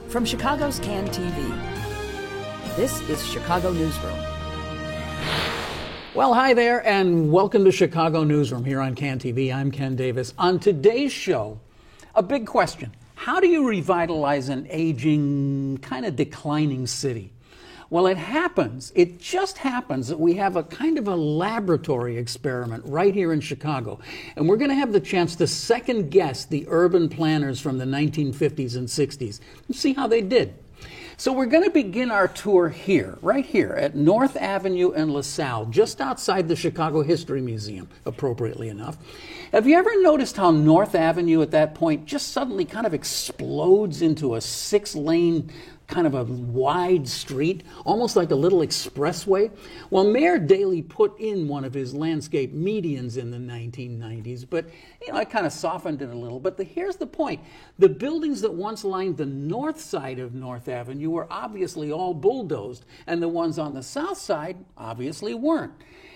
From Chicago's CAN TV, this is Chicago Newsroom. Well, hi there, and welcome to Chicago Newsroom here on CAN TV. I'm Ken Davis. On today's show, a big question. How do you revitalize an aging, kind of declining city? Well, it just happens that we have a kind of a laboratory experiment right here in Chicago. And we're going to have the chance to second guess the urban planners from the 1950s and 60s and see how they did. So we're going to begin our tour here, right here at North Avenue and LaSalle, just outside the Chicago History Museum, appropriately enough. Have you ever noticed how North Avenue at that point just suddenly kind of explodes into a 6-lane kind of a wide street, almost like a little expressway? Well, Mayor Daley put in one of his landscape medians in the 1990s, but I kind of softened it a little. But here's the point. The buildings that once lined the north side of North Avenue were obviously all bulldozed, and the ones on the south side obviously weren't.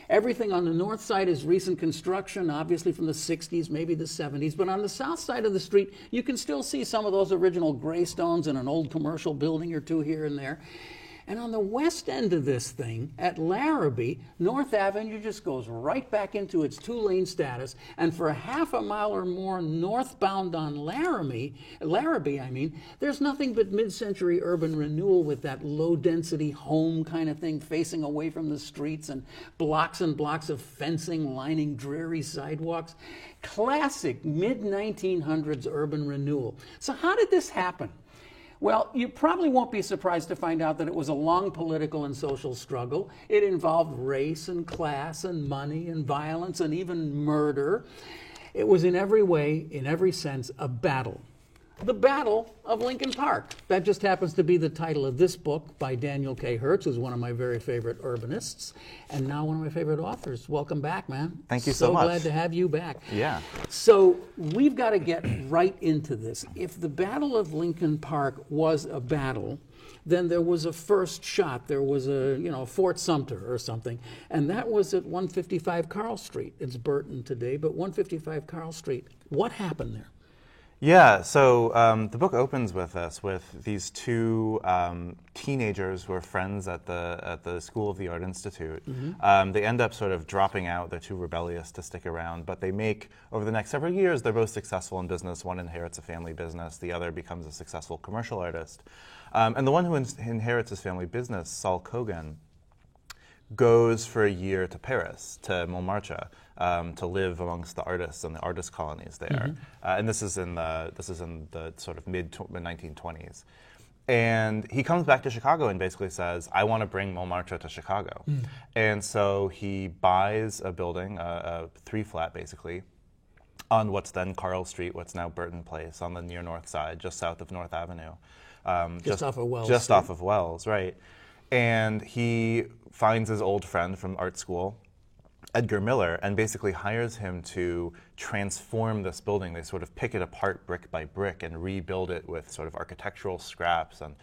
Everything on the north side is recent construction, obviously from the 60s, maybe the 70s. But on the south side of the street, you can still see some of those original graystones and an old commercial building or two here and there. And on the west end of this thing, at Larrabee, North Avenue just goes right back into its 2-lane status. And for a half a mile or more northbound on Larrabee, there's nothing but mid-century urban renewal with that low-density home kind of thing facing away from the streets and blocks of fencing lining dreary sidewalks. Classic mid-1900s urban renewal. So how did this happen? Well, you probably won't be surprised to find out that it was a long political and social struggle. It involved race and class and money and violence and even murder. It was in every way, in every sense, a battle. The Battle of Lincoln Park. That just happens to be the title of this book by Daniel K. Hertz, who's one of my very favorite urbanists, and now one of my favorite authors. Welcome back, man. Thank you so much. So glad to have you back. Yeah. So we've got to get right into this. If the Battle of Lincoln Park was a battle, then there was a first shot. There was Fort Sumter or something, and that was at 155 Carl Street. It's Burton today, but 155 Carl Street. What happened there? Yeah, so the book opens with this, with these two teenagers who are friends at the School of the Art Institute. Mm-hmm. They end up sort of dropping out. They're too rebellious to stick around, but they make, over the next several years, they're both successful in business. One inherits a family business. The other becomes a successful commercial artist. And the one who inherits his family business, Saul Kogan, goes for a year to Paris, to Montmartre, to live amongst the artists and the artist colonies there. Mm-hmm. And this is in the sort of mid 1920s. And he comes back to Chicago and basically says, I want to bring Montmartre to Chicago. Mm. And so he buys a building, a 3-flat basically, on what's then Carl Street, what's now Burton Place, on the near north side, just south of North Avenue. Just off of Wells. Just off of Wells, right. And he finds his old friend from art school, Edgar Miller, and basically hires him to transform this building. They sort of pick it apart brick by brick and rebuild it with sort of architectural scraps and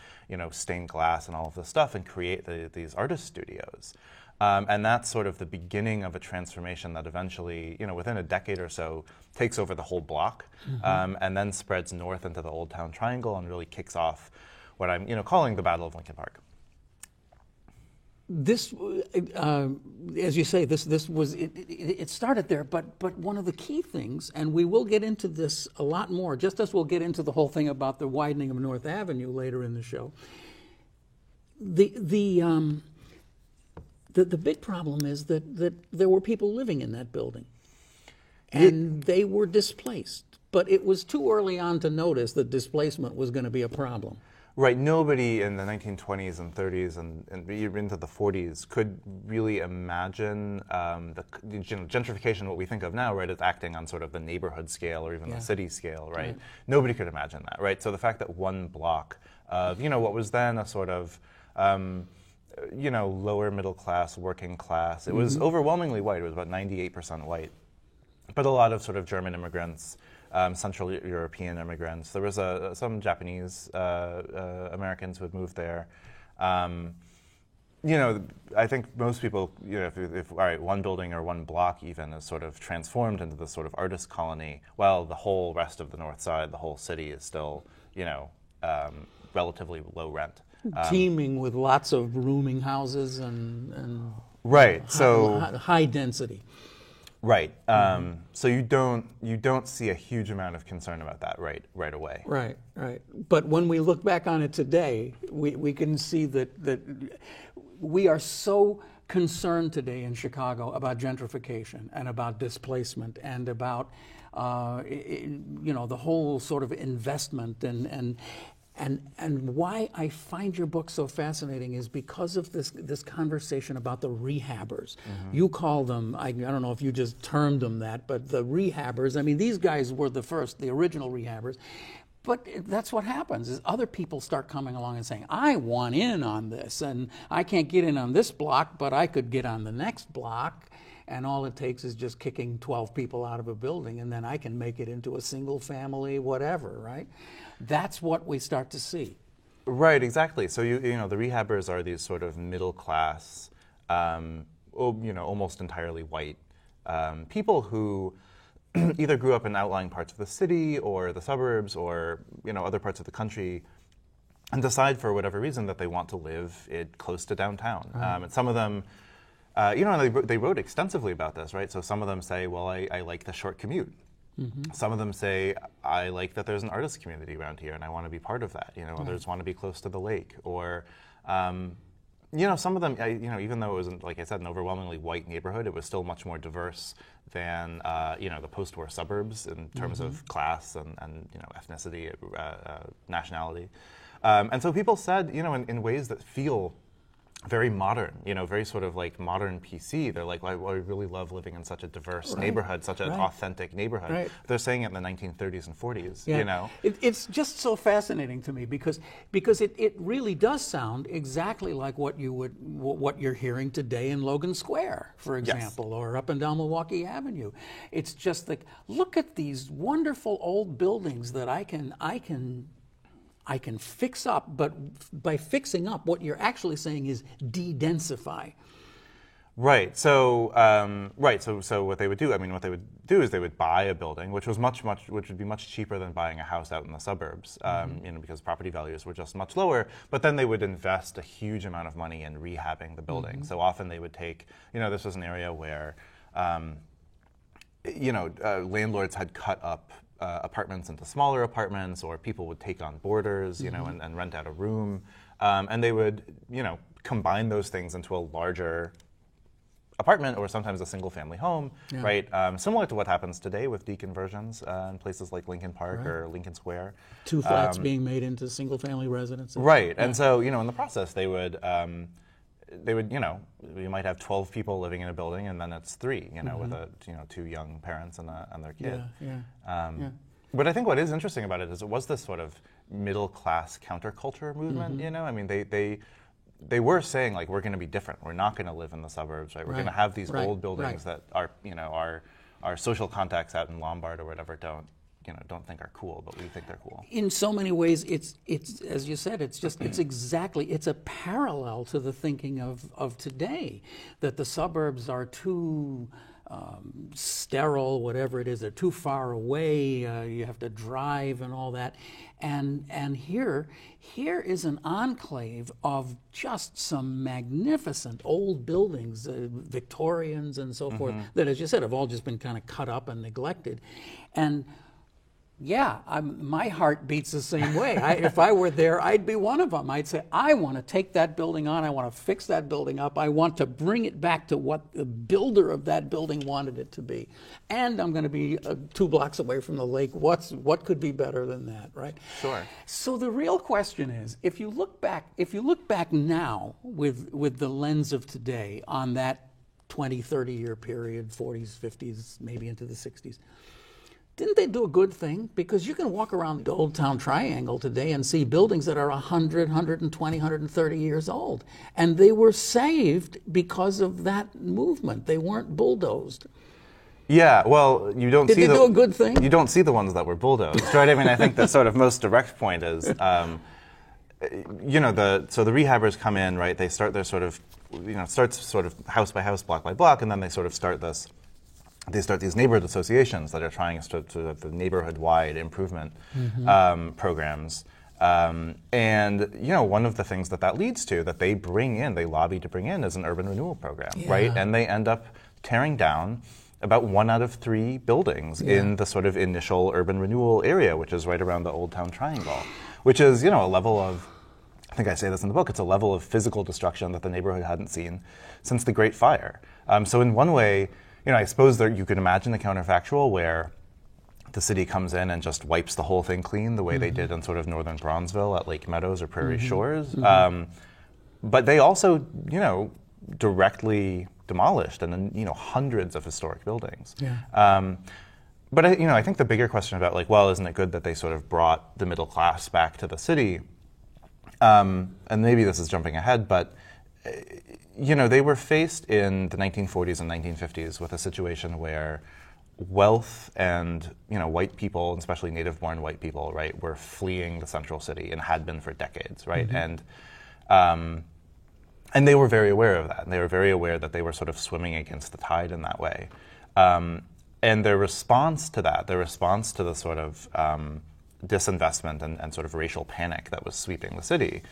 stained glass and all of this stuff and create these artist studios. And that's sort of the beginning of a transformation that eventually, within a decade or so, takes over the whole block, mm-hmm. And then spreads north into the Old Town Triangle and really kicks off what I'm calling the Battle of Lincoln Park. This, as you say, this was it started there, but one of the key things, and we will get into this a lot more, just as we'll get into the whole thing about the widening of North Avenue later in the show. The big problem is that there were people living in that building, and they were displaced. But it was too early on to notice that displacement was going to be a problem. Right, nobody in the 1920s and 30s and even into the 40s could really imagine the gentrification, what we think of now, right, as acting on sort of the neighborhood scale or even the city scale, right? Nobody could imagine that, right? So the fact that one block of, what was then a sort of, lower middle class, working class, it was overwhelmingly white. It was about 98% white. But a lot of sort of German immigrants, Central European immigrants. There was some Japanese Americans who had moved there. I think most people, if all right, one building or one block even is sort of transformed into this sort of artist colony, while the whole rest of the north side, the whole city is still, relatively low rent. Teeming with lots of rooming houses and Right. So high density. right. So you don't see a huge amount of concern about that right away. Right. But when we look back on it today, we can see that we are so concerned today in Chicago about gentrification and about displacement and about the whole sort of investment and why I find your book so fascinating is because of this conversation about the rehabbers. You call them, I don't know if you just termed them that, but the rehabbers, I mean, these guys were the original rehabbers. But that's what happens, is other people start coming along and saying, I want in on this, and I can't get in on this block, but I could get on the next block. And all it takes is just kicking 12 people out of a building, and then I can make it into a single family, whatever, right? That's what we start to see. Right, exactly. So the rehabbers are these sort of middle class, almost entirely white people who either grew up in outlying parts of the city or the suburbs or other parts of the country, and decide for whatever reason that they want to live close to downtown. And some of them. They wrote extensively about this, right? So some of them say, well, I like the short commute. Some of them say, I like that there's an artist community around here and I want to be part of that. Others want to be close to the lake. Or, some of them, even though it wasn't, like I said, an overwhelmingly white neighborhood, it was still much more diverse than, the post-war suburbs in terms of class and ethnicity, nationality. And so people said, in ways that feel very modern, very sort of like modern PC. They're like, well, I really love living in such a diverse neighborhood, such an authentic neighborhood. Right. They're saying it in the 1930s and 40s, It's just so fascinating to me because it really does sound exactly like what you're hearing today in Logan Square, for example, or up and down Milwaukee Avenue. It's just like, look at these wonderful old buildings that I can fix up, but by fixing up, what you're actually saying is de-densify. Right. So, So what they would do, is they would buy a building, which would be much cheaper than buying a house out in the suburbs, because property values were just much lower. But then they would invest a huge amount of money in rehabbing the building. So often they would take, this was an area where, landlords had cut up apartments into smaller apartments, or people would take on boarders, and rent out a room, and they would, combine those things into a larger apartment or sometimes a single-family home, right? Similar to what happens today with deconversions in places like Lincoln Park or Lincoln Square. 2 flats being made into single-family residences. Right, and so in the process they would. You might have 12 people living in a building, and then it's 3, with 2 young parents and their kid. But I think what is interesting about it is it was this sort of middle-class counterculture movement. They were saying, like, we're going to be different. We're not going to live in the suburbs, right? We're going to have these old buildings that are, our social contacts out in Lombard or whatever don't think are cool, but we think they're cool. In so many ways, it's as you said, it's a parallel to the thinking of today, that the suburbs are too sterile, whatever it is, they're too far away, you have to drive and all that. And here is an enclave of just some magnificent old buildings, Victorians and so forth, that, as you said, have all just been kind of cut up and neglected. And my heart beats the same way. If I were there, I'd be one of them. I'd say, I want to take that building on. I want to fix that building up. I want to bring it back to what the builder of that building wanted it to be. And I'm going to be 2 blocks away from the lake. What could be better than that, right? Sure. So the real question is, if you look back now with the lens of today on that 20, 30-year period, 40s, 50s, maybe into the 60s, didn't they do a good thing? Because you can walk around the Old Town Triangle today and see buildings that are 100, 120, 130 years old. And they were saved because of that movement. They weren't bulldozed. Yeah, well, you don't Did see they do a good thing? You don't see the ones that were bulldozed, right? I think the sort of most direct point is, so the rehabbers come in, right? They start their sort of, starts sort of house by house, block by block, and then they sort of start these neighborhood associations that are trying to the neighborhood-wide improvement programs. And one of the things that leads to, that they lobby to bring in, is an urban renewal program, right? And they end up tearing down about 1 out of 3 buildings in the sort of initial urban renewal area, which is right around the Old Town Triangle, which is, a level of, I think I say this in the book, it's a level of physical destruction that the neighborhood hadn't seen since the Great Fire. So in one way, I suppose that you could imagine the counterfactual where the city comes in and just wipes the whole thing clean the way they did in sort of northern Bronzeville at Lake Meadows or Prairie Shores. But they also, directly demolished and hundreds of historic buildings. But I think the bigger question about isn't it good that they sort of brought the middle class back to the city? And maybe this is jumping ahead, but they were faced in the 1940s and 1950s with a situation where wealth and white people, and especially native-born white people, right, were fleeing the central city and had been for decades, right, and they were very aware of that, and they were very aware that they were sort of swimming against the tide in that way, and their response to that, the sort of disinvestment and sort of racial panic that was sweeping the city,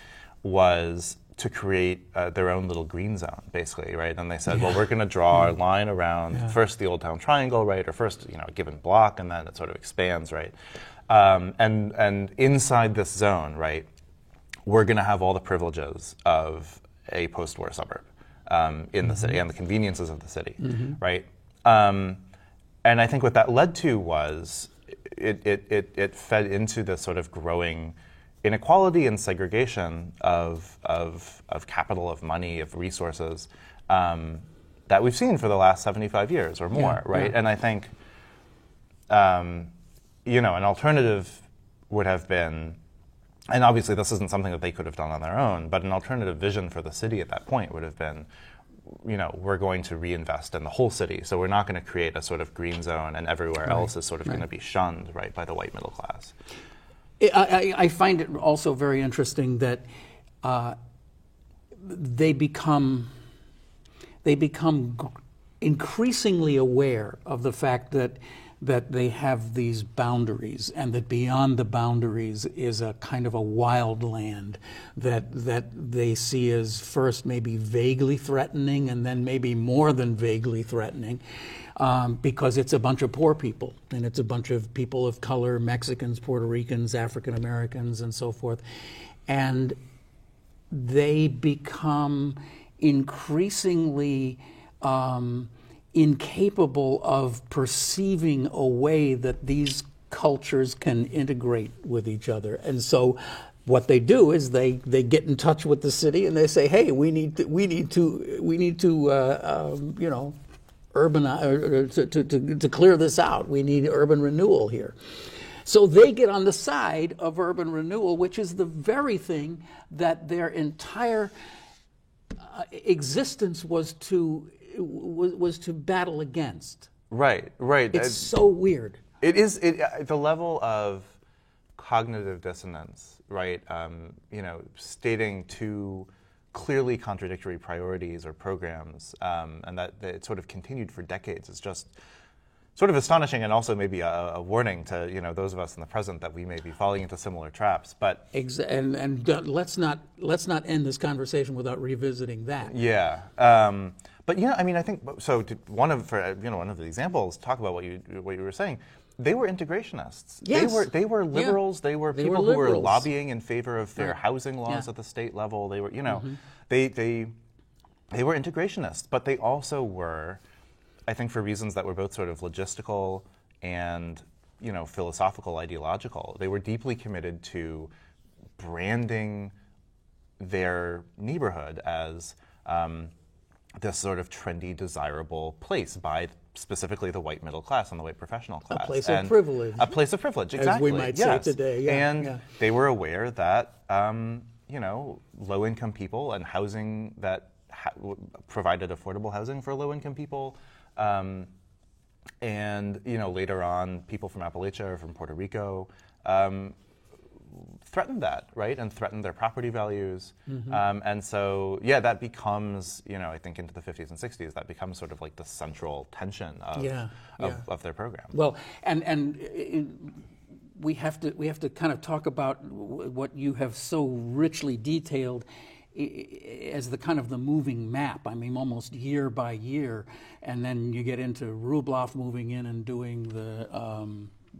was to create their own little green zone, basically, right? And they said, well, we're going to draw our line around first the Old Town Triangle, right, or first a given block, and then it sort of expands, right? And inside this zone, right, we're going to have all the privileges of a post-war suburb in the city and the conveniences of the city, right? And I think what that led to was it fed into this sort of growing inequality and segregation of capital, of money, of resources that we've seen for the last 75 years or more, right? And I think, an alternative would have been, and obviously this isn't something that they could have done on their own, but an alternative vision for the city at that point would have been, we're going to reinvest in the whole city, so we're not going to create a sort of green zone and everywhere else is sort of going to be shunned, right, by the white middle class. I find it also very interesting that they become increasingly aware of the fact that they have these boundaries, and that beyond the boundaries is a kind of a wild land that they see as first maybe vaguely threatening, and then maybe more than vaguely threatening, because it's a bunch of poor people, and it's a bunch of people of color, Mexicans, Puerto Ricans, African Americans, and so forth. And they become increasingly incapable of perceiving a way that these cultures can integrate with each other. And so what they do is they get in touch with the city and they say, hey, we need to urbanize, to clear this out. We need urban renewal here. So they get on the side of urban renewal, which is the very thing that their entire existence was to battle against. Right. It's so weird. It is. The level of cognitive dissonance, right? Stating two clearly contradictory priorities or programs, and that it sort of continued for decades, is just sort of astonishing, and also maybe a warning to those of us in the present that we may be falling into similar traps. But and let's not end this conversation without revisiting that. Yeah. But I think so. One of the examples, talk about what you were saying. They were integrationists. Yes. They were liberals. Yeah. They were people who were lobbying in favor of fair housing laws at the state level. They were, they were integrationists, but they also were, I think, for reasons that were both sort of logistical and philosophical, ideological. They were deeply committed to branding their neighborhood as this sort of trendy, desirable place by specifically the white middle class and the white professional class. A place of privilege. A place of privilege, exactly. As we might say today. Yeah, and they were aware that, low-income people and housing that provided affordable housing for low-income people, and, later on, people from Appalachia or from Puerto Rico, threatened that, right, and threatened their property values. And so, that becomes, I think into the 50s and 60s, that becomes sort of like the central tension of their program. Well, and we have to kind of talk about what you have so richly detailed as the kind of the moving map. I mean, almost year by year, and then you get into Rubloff moving in and doing the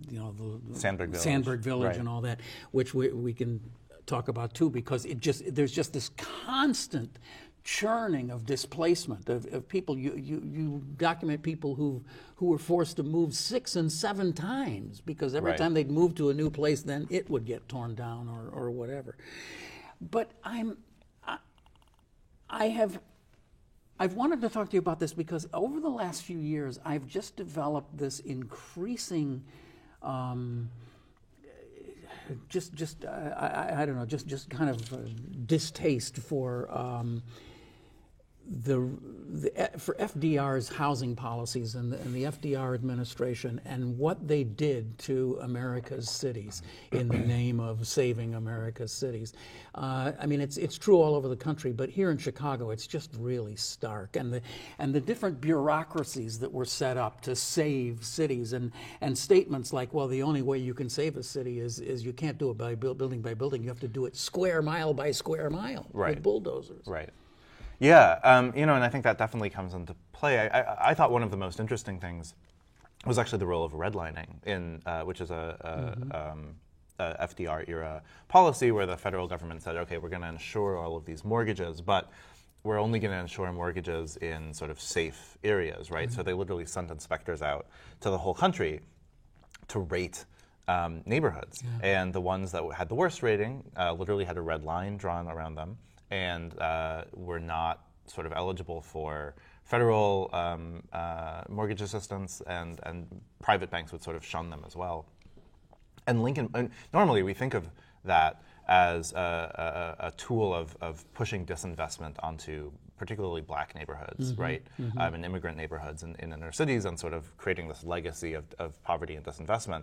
the Sandberg Village, right, and all that, which we can talk about too, because there's just this constant churning of displacement of people. You document people who were forced to move 6 and 7 times because every right, time they'd move to a new place, then it would get torn down or whatever. But I've wanted to talk to you about this because over the last few years, I've just developed this increasing, I don't know, just kind of distaste for for FDR's housing policies and the FDR administration and what they did to America's cities in the name of saving America's cities. I mean, it's true all over the country, but here in Chicago, it's just really stark. And the different bureaucracies that were set up to save cities and statements like, well, the only way you can save a city is you can't do it by building by building. You have to do it square mile by square mile with bulldozers. Right. Yeah, and I think that definitely comes into play. I thought one of the most interesting things was actually the role of redlining, which is a FDR era policy where the federal government said, okay, we're going to insure all of these mortgages, but we're only going to insure mortgages in sort of safe areas, right? So they literally sent inspectors out to the whole country to rate neighborhoods, and the ones that had the worst rating literally had a red line drawn around them, and were not sort of eligible for federal mortgage assistance, and private banks would sort of shun them as well. And Lincoln, normally we think of that as a tool of pushing disinvestment onto particularly black neighborhoods, right, and immigrant neighborhoods in inner cities, and sort of creating this legacy of poverty and disinvestment.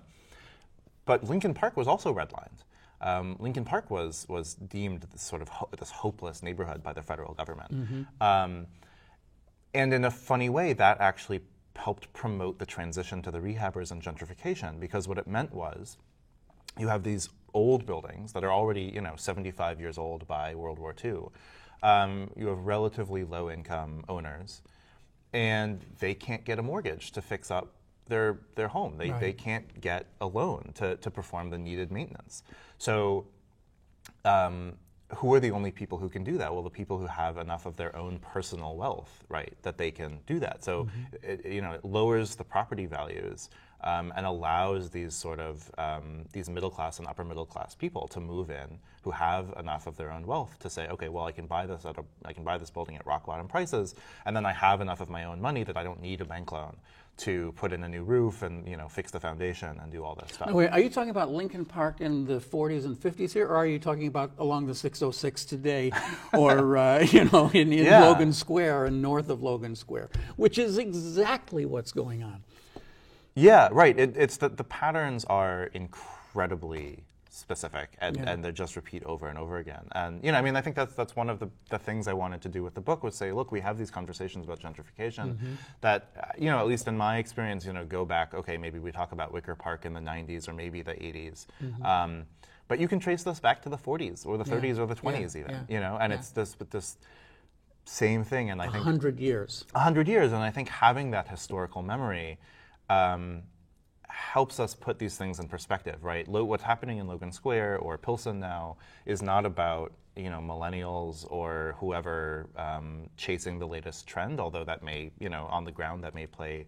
But Lincoln Park was also redlined. Lincoln Park was deemed sort of this hopeless neighborhood by the federal government. And in a funny way, that actually helped promote the transition to the rehabbers and gentrification, because what it meant was you have these old buildings that are already 75 years old by World War II. You have relatively low-income owners, and they can't get a mortgage to fix up their home. They can't get a loan to perform the needed maintenance. So who are the only people who can do that? Well, the people who have enough of their own personal wealth, right, that they can do that. So it lowers the property values and allows these sort of these middle class and upper middle class people to move in who have enough of their own wealth to say, okay, well, I can buy this building at rock bottom prices, and then I have enough of my own money that I don't need a bank loan to put in a new roof and fix the foundation and do all this stuff. Now, wait, are you talking about Lincoln Park in the 40s and 50s here, or are you talking about along the 606 today, or in Logan Square and north of Logan Square, which is exactly what's going on? Yeah, right. It's the patterns are incredibly specific, and they just repeat over and over again. And I think that's one of the things I wanted to do with the book, was say, look, we have these conversations about gentrification that at least in my experience, go back. Okay, maybe we talk about Wicker Park in the 90s or maybe the 80s, but you can trace this back to the 40s or the 30s or the 20s and it's this same thing. And I think 100 years. 100 years, and I think having that historical memory helps us put these things in perspective, right? What's happening in Logan Square or Pilsen now is not about millennials or whoever chasing the latest trend, although that may on the ground that may play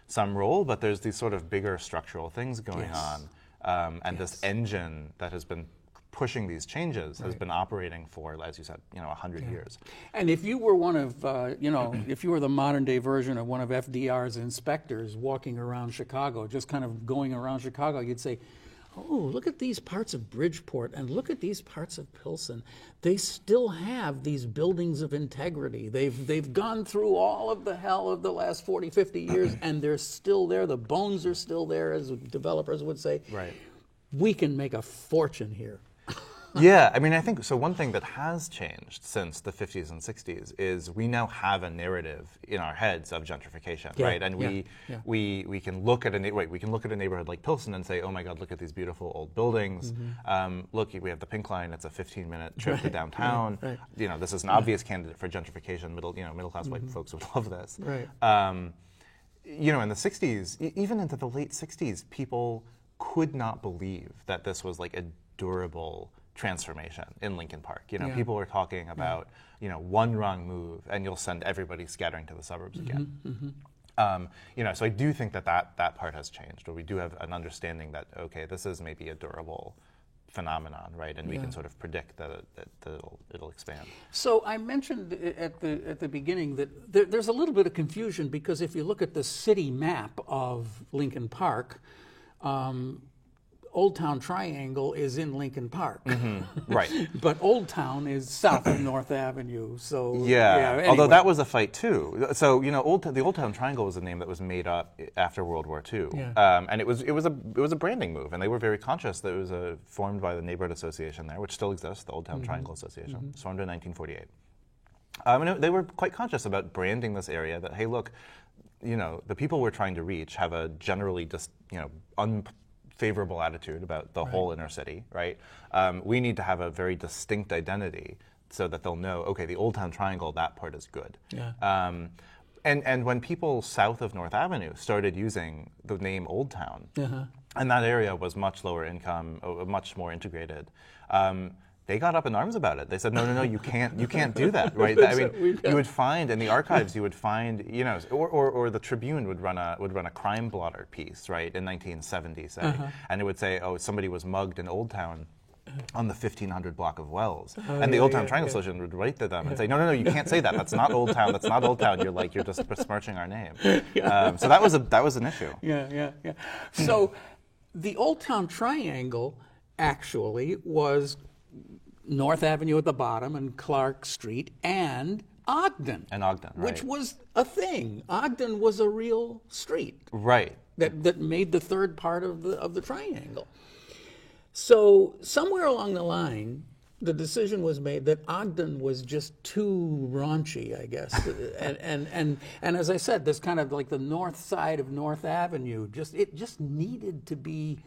some role. But there's these sort of bigger structural things going on, and this engine that has been pushing these changes has been operating for, as you said, 100 years. And if you were one of, if you were the modern day version of one of FDR's inspectors walking around Chicago, just kind of going around Chicago, you'd say, oh, look at these parts of Bridgeport and look at these parts of Pilsen. They still have these buildings of integrity. They've gone through all of the hell of the last 40, 50 years, and they're still there. The bones are still there, as developers would say. Right. We can make a fortune here. Yeah, I mean, I think so. One thing that has changed since the 50s and 60s is we now have a narrative in our heads of gentrification, right? And we can look at we can look at a neighborhood like Pilsen and say, oh my God, look at these beautiful old buildings. Look, we have the Pink Line. It's a 15-minute trip to downtown. You know, this is an obvious candidate for gentrification. Middle class white folks would love this. You know, in the 60s, even into the late 60s, people could not believe that this was like a durable transformation in Lincoln Park. You know, people were talking about, you know, one wrong move and you'll send everybody scattering to the suburbs again. You know, so I do think that part has changed, or we do have an understanding that, okay, this is maybe a durable phenomenon, right? And we can sort of predict that it'll expand. So I mentioned at the beginning that there's a little bit of confusion, because if you look at the city map of Lincoln Park, Old Town Triangle is in Lincoln Park, right? But Old Town is south of North Avenue. So anyway. Although that was a fight too. So you know, the Old Town Triangle was a name that was made up after World War II, and it was a branding move, and they were very conscious that it was formed by the neighborhood association there, which still exists, the Old Town Triangle Association. It was formed in 1948, and they were quite conscious about branding this area. That, hey, look, you know, the people we're trying to reach have a generally just, you know, unfavorable attitude about the whole inner city, right? We need to have a very distinct identity so that they'll know, okay, the Old Town Triangle, that part is good. And when people south of North Avenue started using the name Old Town, and that area was much lower income, much more integrated, they got up in arms about it. They said, no, you can't do that, right? I mean, you would find in the archives, you would find, you know, or the Tribune would run a crime blotter piece, right, in 1970, say, and it would say, oh, somebody was mugged in Old Town on the 1500 block of Wells, and the Old Town Triangle Association would write to them and say, no, you can't say that. That's not Old Town. That's not Old Town. You're just besmirching our name. So that was an issue. So the Old Town Triangle actually was North Avenue at the bottom and Clark Street and Ogden. Right. Which was a thing. Ogden was a real street. Right. That made the third part of the triangle. So somewhere along the line, the decision was made that Ogden was just too raunchy, I guess. and as I said, this kind of like the north side of North Avenue, it just needed to be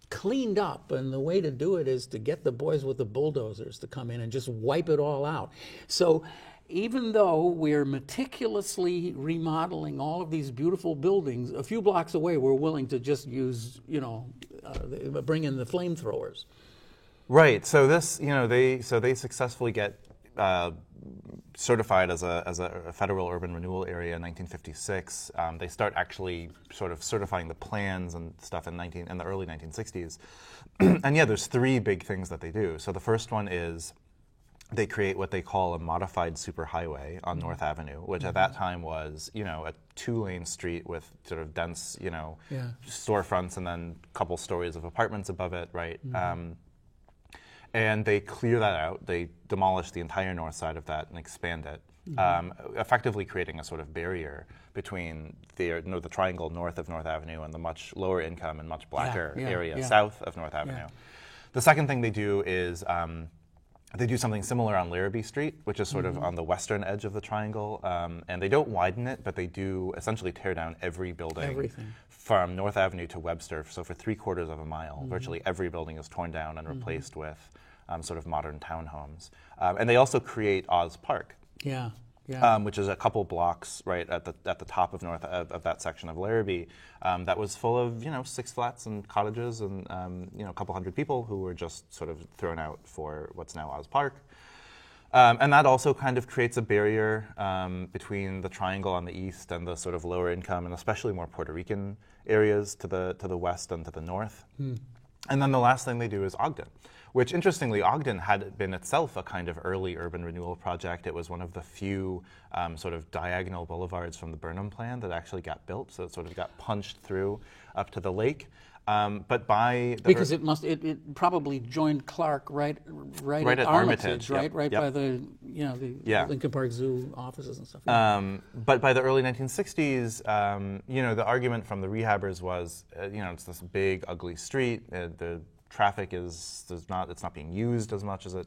cleaned up, and the way to do it is to get the boys with the bulldozers to come in and just wipe it all out. So even though we're meticulously remodeling all of these beautiful buildings, a few blocks away we're willing to just use, you know, bring in the flamethrowers. Right. So this, you know, they successfully get certified as a federal urban renewal area in 1956. They start actually sort of certifying the plans and stuff in the early 1960s. And yeah, there's three big things that they do. So the first one is they create what they call a modified superhighway on North Avenue, which at that time was, you know, a 2-lane street with sort of dense, you know, storefronts and then a couple stories of apartments above it, right? And they clear that out. They demolish the entire north side of that and expand it, effectively creating a sort of barrier between the triangle north of North Avenue and the much lower income and much blacker area south of North Avenue. The second thing they do is they do something similar on Larrabee Street, which is sort of on the western edge of the triangle. And they don't widen it, but they do essentially tear down every building from North Avenue to Webster. So for 3/4 of a mile, virtually every building is torn down and replaced with sort of modern townhomes. And they also create Oz Park, which is a couple blocks right at the top of of that section of Larrabee, that was full of, you know, 6 flats and cottages and you know, a couple hundred people who were just sort of thrown out for what's now Oz Park. And that also kind of creates a barrier between the triangle on the east and the sort of lower income and especially more Puerto Rican areas to the west and to the north. And then the last thing they do is Ogden, which interestingly, Ogden had been itself a kind of early urban renewal project. It was one of the few sort of diagonal boulevards from the Burnham Plan that actually got built, so it sort of got punched through up to the lake. But by the because it probably joined Clark right at Armitage, right by the Lincoln Park Zoo offices and stuff. But by the early 1960s, you know, the argument from the rehabbers was, you know, it's this big ugly street. The traffic it's not being used as much as it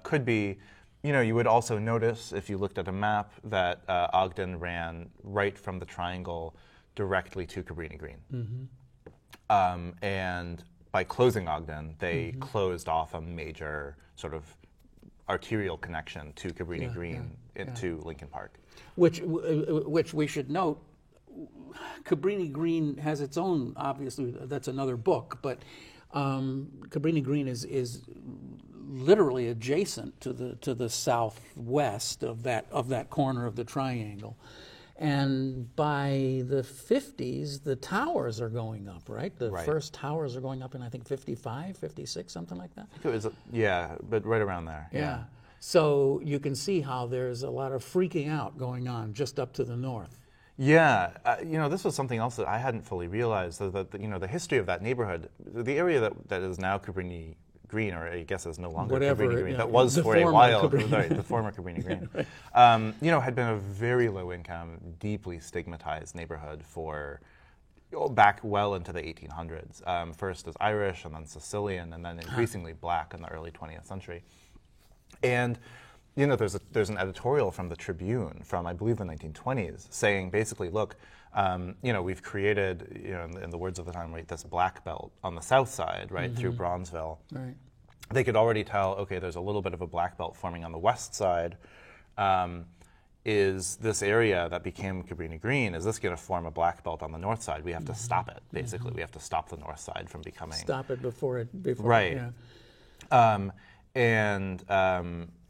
could be. You would also notice, if you looked at a map, that Ogden ran right from the triangle directly to Cabrini Green. And by closing Ogden, they closed off a major sort of arterial connection to Cabrini Green into Lincoln Park. Which we should note, Cabrini Green has its own, obviously, that's another book, but Cabrini Green is literally adjacent to the southwest of that corner of the triangle. And by the 50s, the towers are going up, right? The first towers are going up in, I think, 55, 56, something like that. I think it was, but right around there. Yeah. So you can see how there's a lot of freaking out going on just up to the north. Yeah, this was something else that I hadn't fully realized, that the history of that neighborhood, the area that is now Cabrini Green, or I guess is no longer Cabrini Green, that was for a while, the former Cabrini Green, had been a very low-income, deeply stigmatized neighborhood for back well into the 1800s. First as Irish, and then Sicilian, and then increasingly black in the early 20th century. And there's an editorial from the Tribune from, I believe, the 1920s saying basically, look, we've created, in the words of the time, right, this black belt on the south side, right, through Bronzeville. Right. They could already tell, okay, there's a little bit of a black belt forming on the west side. Is this area that became Cabrini Green, is this going to form a black belt on the north side? We have to stop it, basically. We have to stop the north side from becoming... Stop it before right.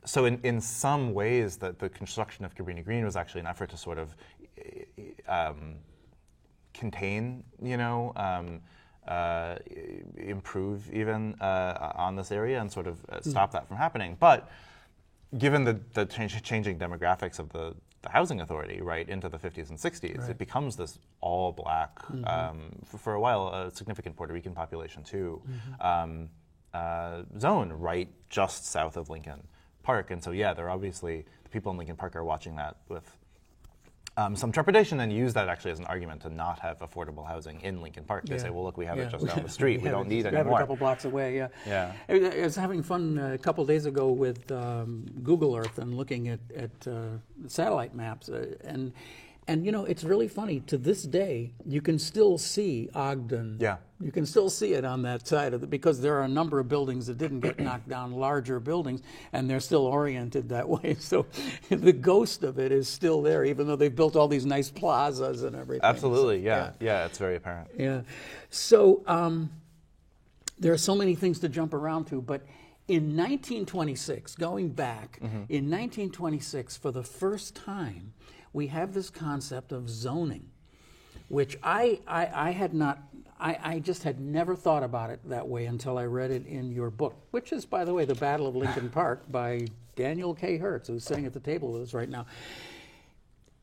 So in some ways, the construction of Cabrini Green was actually an effort to sort of contain, improve even on this area and sort of stop that from happening. But given the changing demographics of the housing authority, right, into the 50s and 60s, it becomes this all-black, for a while, a significant Puerto Rican population too, zone right just south of Lincoln Park. And so, they're obviously, the people in Lincoln Park are watching that with some trepidation and use that actually as an argument to not have affordable housing in Lincoln Park. They say, well, look, we have it just down the street. We don't need it anymore. We have it a couple blocks away, I was having fun a couple days ago with Google Earth and looking at satellite maps. And it's really funny. To this day, you can still see Ogden. Yeah. You can still see it on that side of it because there are a number of buildings that didn't get knocked down, larger buildings, and they're still oriented that way. So the ghost of it is still there, even though they've built all these nice plazas and everything. Absolutely, yeah, it's very apparent. Yeah. So there are so many things to jump around to, but in 1926, going back, in 1926, for the first time, we have this concept of zoning, which I just had never thought about it that way until I read it in your book, which is, by the way, The Battle of Lincoln Park by Daniel K. Hertz, who's sitting at the table with us right now.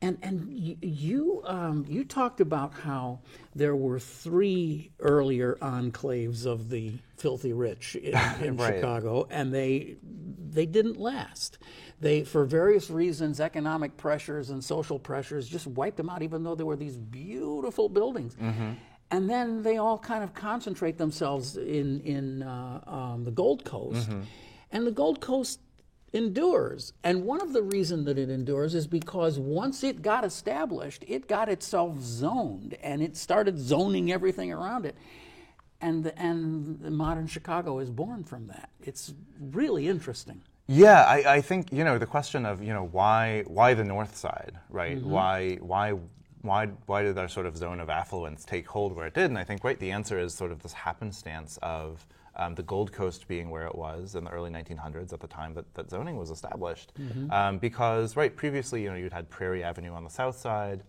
And you talked about how there were 3 earlier enclaves of the filthy rich in Chicago, and they didn't last. They, for various reasons, economic pressures and social pressures, just wiped them out, even though there were these beautiful buildings. And then they all kind of concentrate themselves in the Gold Coast, and the Gold Coast endures. And one of the reasons that it endures is because once it got established, it got itself zoned, and it started zoning everything around it. And the modern Chicago is born from that. It's really interesting. Yeah, I think, the question of, why the north side, right? Why did our sort of zone of affluence take hold where it did? And I think, the answer is sort of this happenstance of the Gold Coast being where it was in the early 1900s at the time that zoning was established. Because, previously, you'd had Prairie Avenue on the south side,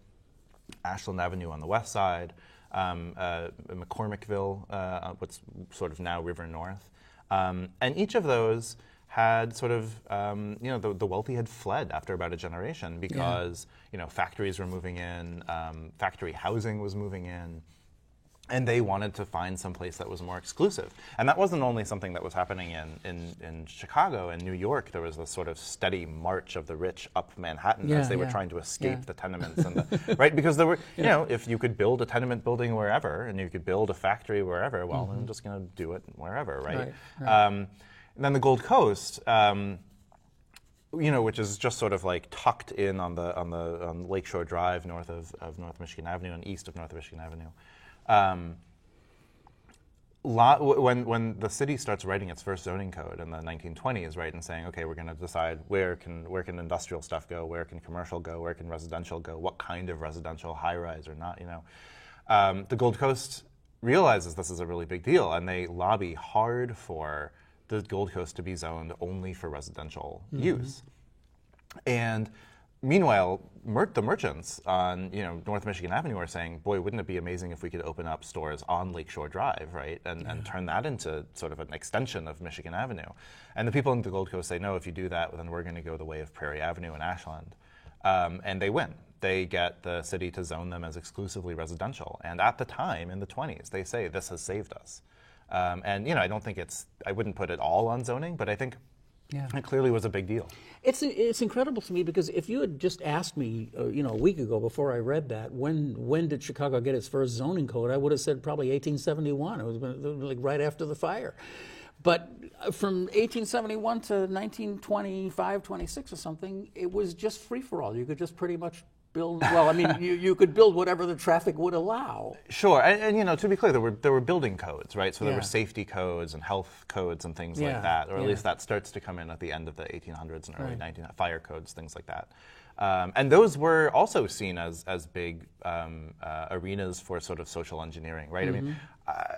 Ashland Avenue on the west side, McCormickville, what's sort of now River North. And each of those had sort of, the wealthy had fled after about a generation because, factories were moving in, factory housing was moving in. And they wanted to find some place that was more exclusive. And that wasn't only something that was happening in Chicago and New York. There was this sort of steady march of the rich up Manhattan as they were trying to escape the tenements. And right? Because there were, you know, if you could build a tenement building wherever and you could build a factory wherever, well, I'm just going to do it wherever, right? And then the Gold Coast, you know, which is just sort of like tucked in on Lakeshore Drive north of North Michigan Avenue and east of North Michigan Avenue. When the city starts writing its first zoning code in the 1920s, right, and saying, okay, we're going to decide where can industrial stuff go, where can commercial go, where can residential go, what kind of residential, high rise or not, you know, the Gold Coast realizes this is a really big deal, and they lobby hard for the Gold Coast to be zoned only for residential use. And meanwhile, the merchants on North Michigan Avenue are saying, boy, wouldn't it be amazing if we could open up stores on Lakeshore Drive, right, and turn that into sort of an extension of Michigan Avenue. And the people in the Gold Coast say, no, if you do that, then we're going to go the way of Prairie Avenue and Ashland. And they win. They get the city to zone them as exclusively residential. And at the time, in the 20s, they say, this has saved us. And, you know, I don't think I wouldn't put it all on zoning, but I think it clearly was a big deal. It's incredible to me because if you had just asked me, you know, a week ago before I read that, when did Chicago get its first zoning code, I would have said probably 1871. It was like right after the fire. But from 1871 to 1925, 26 or something, it was just free for all. You could just pretty much build. Well, I mean, you could build whatever the traffic would allow. Sure, and you know, to be clear, there were building codes, right? So there were safety codes and health codes and things like that, or at least that starts to come in at the end of the 1800s and early 1900s, fire codes, things like that. And those were also seen as big arenas for sort of social engineering, right? I mean,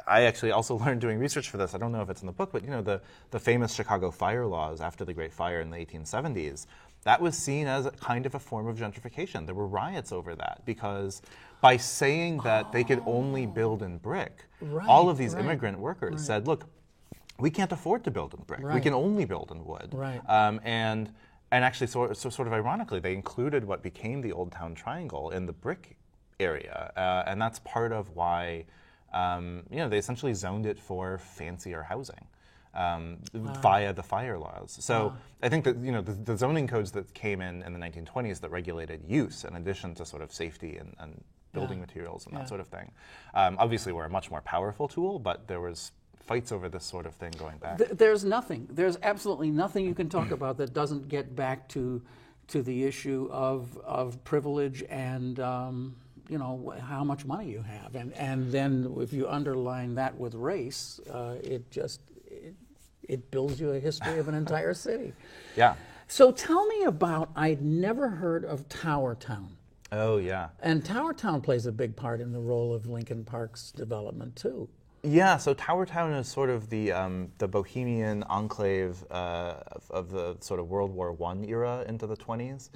I actually also learned doing research for this. I don't know if it's in the book, but you know, the famous Chicago fire laws after the Great Fire in the 1870s. That was seen as a kind of a form of gentrification. There were riots over that because by saying that they could only build in brick, all of these immigrant workers said, look, we can't afford to build in brick. We can only build in wood. And actually, sort of ironically, they included what became the Old Town Triangle in the brick area. And that's part of why you know, they essentially zoned it for fancier housing. Via the fire laws. So I think that, you know, the zoning codes that came in the 1920s that regulated use in addition to sort of safety and building materials and that sort of thing, obviously were a much more powerful tool, but there was fights over this sort of thing going back. There's absolutely nothing you can talk about that doesn't get back to the issue of privilege and you know, how much money you have. And then if you underline that with race, it builds you a history of an entire city. Yeah. So tell me about, I'd never heard of Tower Town. Oh, yeah. And Tower Town plays a big part in the role of Lincoln Park's development, too. Yeah, so Tower Town is sort of the bohemian enclave of the sort of World War I era into the 20s.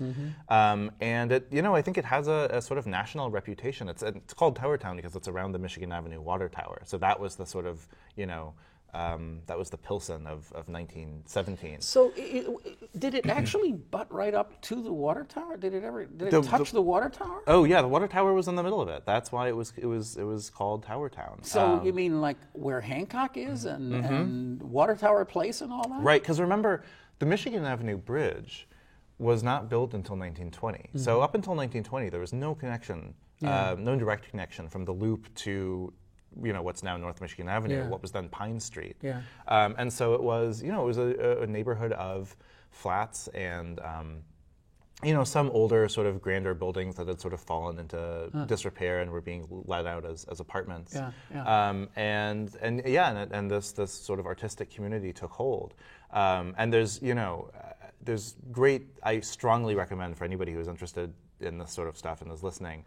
And it, you know, I think it has a sort of national reputation. It's called Tower Town because it's around the Michigan Avenue Water Tower. So that was the sort of, you know, that was the Pilsen of 1917. So did it actually butt right up to the water tower? Did it touch the water tower? Oh yeah, the water tower was in the middle of it. That's why it was called Tower Town. So you mean like where Hancock is and Water Tower Place and all that? Right, because remember, the Michigan Avenue Bridge was not built until 1920. So up until 1920, there was no connection, no direct connection from the Loop to, you know, what's now North Michigan Avenue, what was then Pine Street. And so it was, you know, it was a neighborhood of flats and, you know, some older sort of grander buildings that had sort of fallen into disrepair and were being let out as apartments. And this sort of artistic community took hold. And there's, you know, there's great, I strongly recommend for anybody who's interested in this sort of stuff and is listening,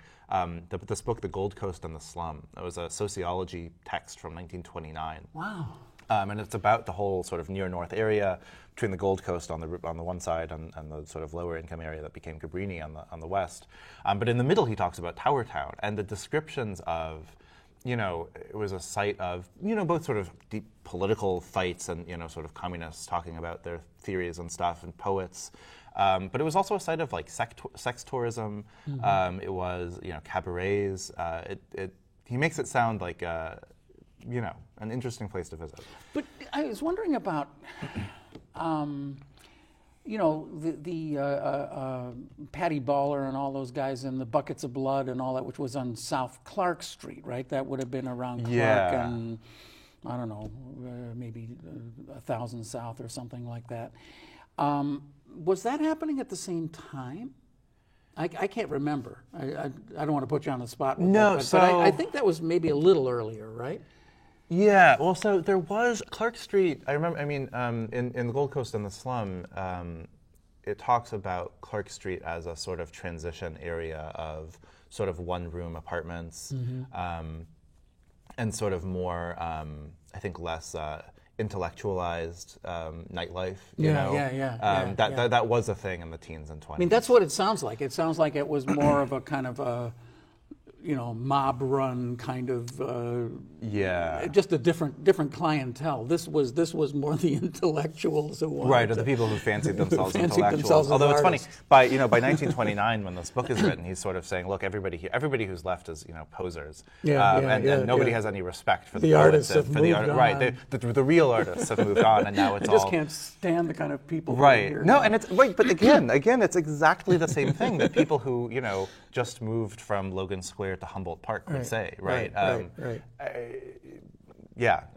this book, The Gold Coast and the Slum. It was a sociology text from 1929. Wow. And it's about the whole sort of near north area between the Gold Coast on the one side and the sort of lower income area that became Cabrini on the west. But in the middle, he talks about Tower Town and the descriptions of, you know, it was a site of, you know, both sort of deep political fights and, you know, sort of communists talking about their theories and stuff and poets. But it was also a site of like sex tourism. It was, you know, cabarets. It he makes it sound like an interesting place to visit. But I was wondering about, the Patty Baller and all those guys and the Buckets of Blood and all that, which was on South Clark Street, right? That would have been around Clark and, I don't know, maybe 1,000 South or something like that. Was that happening at the same time? I can't remember. I don't want to put you on the spot with that, but I think that was maybe a little earlier, right? Yeah, well, so there was Clark Street. I remember. I mean, in the Gold Coast and the Slum, it talks about Clark Street as a sort of transition area of sort of one-room apartments, and sort of more, I think, less intellectualized nightlife. That was a thing in the teens and 20s. I mean, that's what it sounds like. It sounds like it was more of a kind of a, mob-run kind of, just a different clientele. This was more the intellectuals who wanted right, or the people who fancied themselves intellectuals. Although it's funny, by 1929, when this book is written, he's sort of saying, look, everybody who's left is posers, and nobody has any respect for the artists have moved on. Right, the real artists have moved on, and now it's I just can't stand the kind of people. Right, who are here no, now. and it's right, but again, it's exactly the same thing that people who just moved from Logan Square to Humboldt Park would say, right?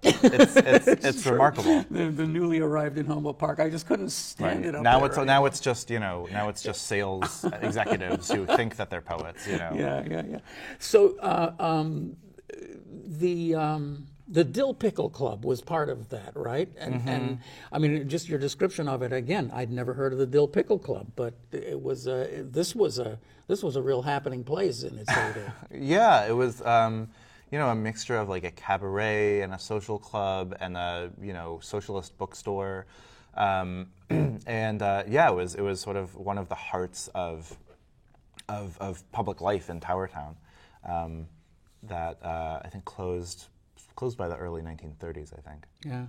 It's remarkable. The newly arrived in Humboldt Park, I just couldn't stand it up now. there. Now it's just sales executives who think that they're poets. Yeah. So the Dill Pickle Club was part of that, right? And I mean, just your description of it again. I'd never heard of the Dill Pickle Club, but it was this was a real happening place in its heyday. Yeah, it was. A mixture of like a cabaret and a social club and a socialist bookstore, it was sort of one of the hearts of public life in Tower Town, that I think closed by the early 1930s, I think. Yeah.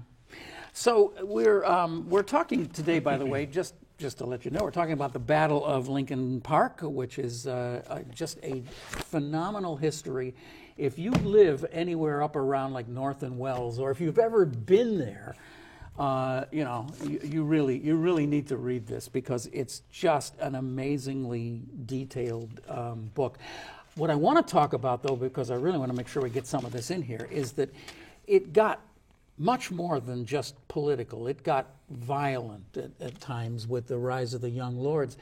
So we're talking today, by the way, just to let you know, we're talking about the Battle of Lincoln Park, which is just a phenomenal history. If you live anywhere up around like North and Wells, or if you've ever been there, you really need to read this, because it's just an amazingly detailed book. What I want to talk about, though, because I really want to make sure we get some of this in here, is that it got much more than just political. It got violent at times with the rise of the Young Lords.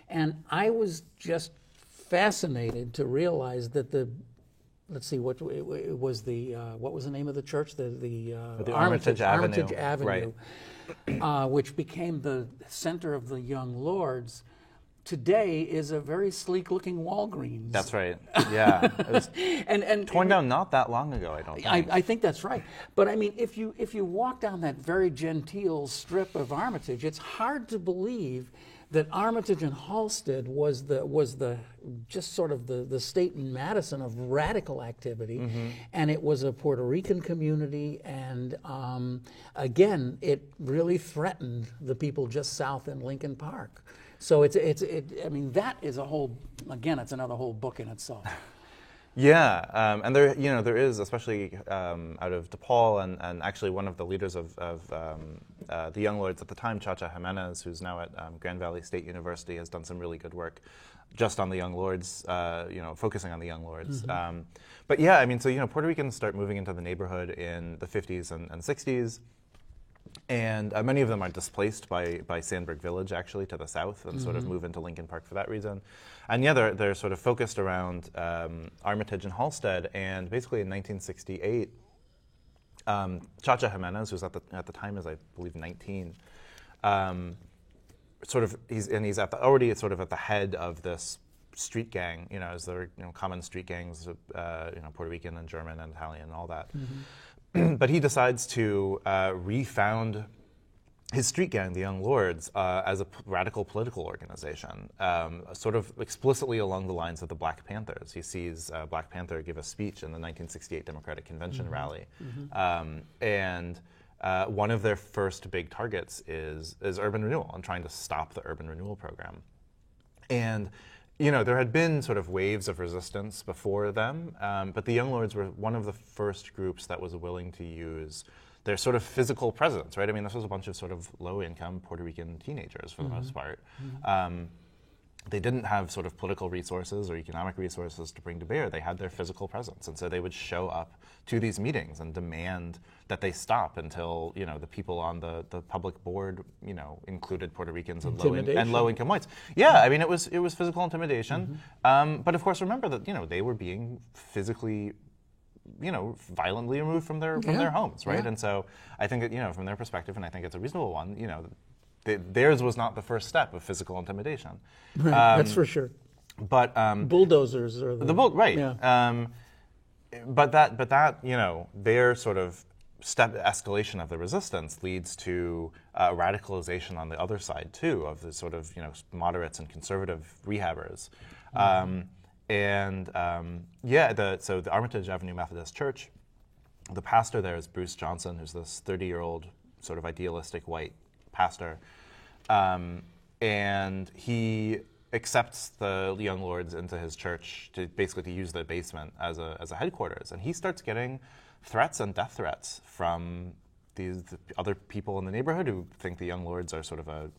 And I was just fascinated to realize that let's see, what was the name of the church? The Armitage Avenue. Armitage Avenue, right. Which became the center of the Young Lords. Today is a very sleek-looking Walgreens. That's right. Yeah, it was and torn down not that long ago. I don't think. I think that's right. But I mean, if you walk down that very genteel strip of Armitage, it's hard to believe that Armitage and Halsted was the just sort of the State and Madison of radical activity, and it was a Puerto Rican community, and again, it really threatened the people just south in Lincoln Park. So I mean, that is it's another whole book in itself. Yeah, and there is, especially out of DePaul, and actually one of the leaders of the Young Lords at the time, Chacha Jimenez, who's now at Grand Valley State University, has done some really good work just on the Young Lords, focusing on the Young Lords. But yeah, I mean, so Puerto Ricans start moving into the neighborhood in the 50s and 60s. And many of them are displaced by Sandburg Village, actually, to the south, and sort of move into Lincoln Park for that reason. And yeah, they're sort of focused around Armitage and Halsted. And basically in 1968, Chacha Jimenez, who's at the time is, I believe, 19, he's already at the head of this street gang. As there are common street gangs, Puerto Rican and German and Italian and all that. But he decides to refound his street gang, the Young Lords, as a radical political organization, sort of explicitly along the lines of the Black Panthers. He sees Black Panther give a speech in the 1968 Democratic Convention rally, and one of their first big targets is urban renewal and trying to stop the urban renewal program. And there had been sort of waves of resistance before them, but the Young Lords were one of the first groups that was willing to use their sort of physical presence, right? I mean, this was a bunch of sort of low-income Puerto Rican teenagers for the most part. They didn't have sort of political resources or economic resources to bring to bear. They had their physical presence, and so they would show up to these meetings and demand that they stop until the people on the public board included Puerto Ricans and low-income whites. Yeah, I mean it was physical intimidation, but of course remember that they were being physically violently removed from their homes, right? And so I think that from their perspective, and I think it's a reasonable one, theirs was not the first step of physical intimidation. Right, that's for sure. But bulldozers are right. Yeah. But that their sort of step escalation of the resistance leads to radicalization on the other side too of the sort of moderates and conservative rehabbers. So the Armitage Avenue Methodist Church, the pastor there is Bruce Johnson, who's this 30-year-old sort of idealistic white pastor, and he accepts the Young Lords into his church to basically use the basement as a headquarters, and he starts getting threats and death threats from the other people in the neighborhood who think the Young Lords are sort of a